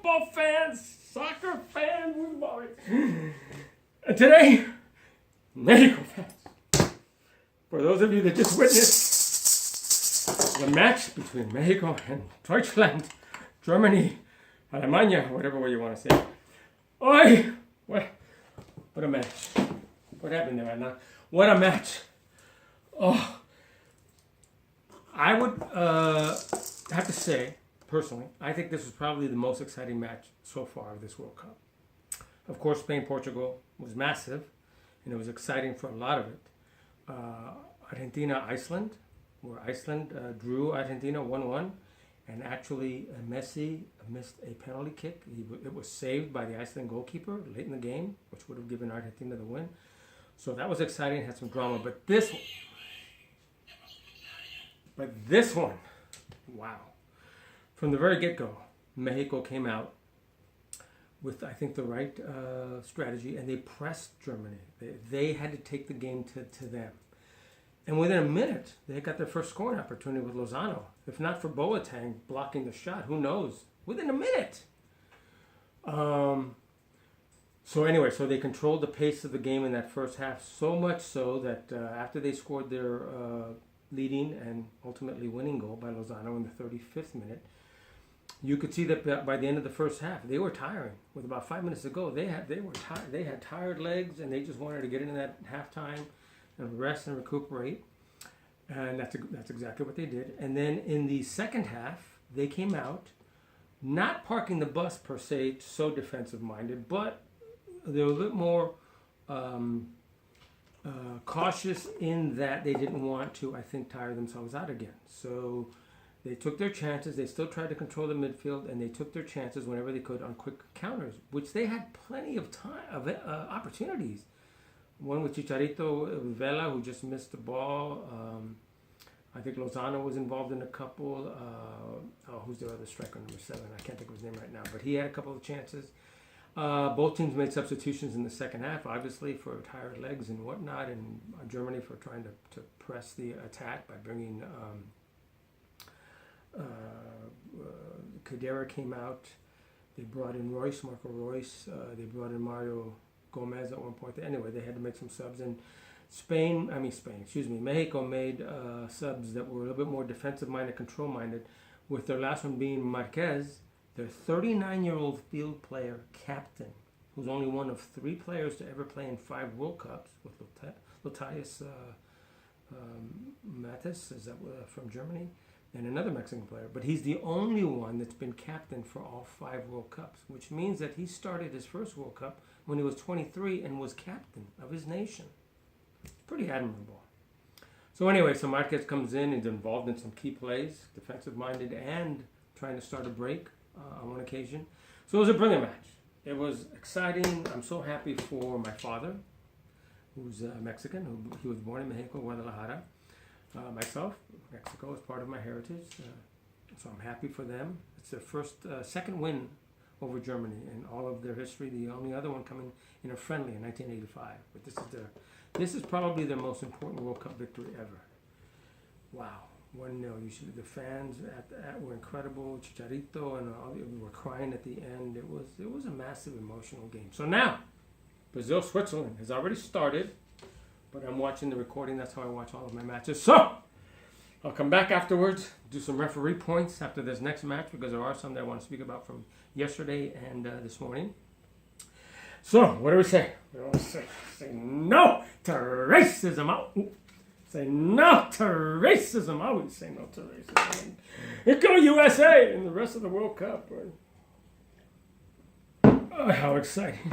football fans, soccer fans, and today, Mexico fans. For those of you that just witnessed the match between Mexico and Deutschland, Germany, Alemania, whatever way you want to say it. Oi! What a match. What happened there, Anna? What a match. Oh, I would have to say, personally, I think this was probably the most exciting match so far of this World Cup. Of course, Spain-Portugal was massive, and it was exciting for a lot of it. Argentina-Iceland, where Iceland drew Argentina 1-1, and actually Messi missed a penalty kick. It was saved by the Iceland goalkeeper late in the game, which would have given Argentina the win. So that was exciting, had some drama. But this one, wow. From the very get-go, Mexico came out with, I think, the right strategy, and they pressed Germany. They had to take the game to them. And within a minute, they got their first scoring opportunity with Lozano. If not for Boateng blocking the shot, who knows? Within a minute. So they controlled the pace of the game in that first half, so much so that after they scored their leading and ultimately winning goal by Lozano in the 35th minute, you could see that by the end of the first half, they were tiring. With about 5 minutes to go, they had tired legs, and they just wanted to get into that halftime and rest and recuperate. And that's exactly what they did. And then in the second half, they came out, not parking the bus per se, so defensive-minded, but they were a bit more cautious in that they didn't want to, I think, tire themselves out again. So they took their chances. They still tried to control the midfield, and they took their chances whenever they could on quick counters, which they had plenty of opportunities. One with Chicharito Vela, who just missed the ball. I think Lozano was involved in a couple. Who's the other striker, number 7? I can't think of his name right now, but he had a couple of chances. Both teams made substitutions in the second half, obviously, for tired legs and whatnot, and Germany for trying to press the attack by bringing Khedira came out. They brought in Marco Reus. They brought in Mario Gomez at one point. Anyway, they had to make some subs. And Mexico made subs that were a little bit more defensive-minded, control-minded, with their last one being Marquez, their 39-year-old field player captain, who's only one of 3 players to ever play in 5 World Cups, with Lotharius Matthäus, is that from Germany, and another Mexican player. But he's the only one that's been captain for all 5 World Cups, which means that he started his first World Cup when he was 23 and was captain of his nation. Pretty admirable. So anyway, so Marquez comes in and is involved in some key plays, defensive-minded and trying to start a break on one occasion. So it was a brilliant match. It was exciting. I'm so happy for my father, who's Mexican. He was born in Mexico, Guadalajara. Myself, Mexico is part of my heritage. So I'm happy for them. It's their second win over Germany in all of their history. The only other one coming in a friendly in 1985. But this is probably their most important World Cup victory ever. Wow, 1-0. The fans were incredible. Chicharito and all were crying at the end. It was a massive emotional game. So now, Brazil-Switzerland has already started, but I'm watching the recording. That's how I watch all of my matches. So I'll come back afterwards, do some referee points after this next match, because there are some that I want to speak about from yesterday and this morning. So, what do we say? We always say no to racism. Say no to racism. I always say no to racism. And go USA in the rest of the World Cup. Oh, how exciting.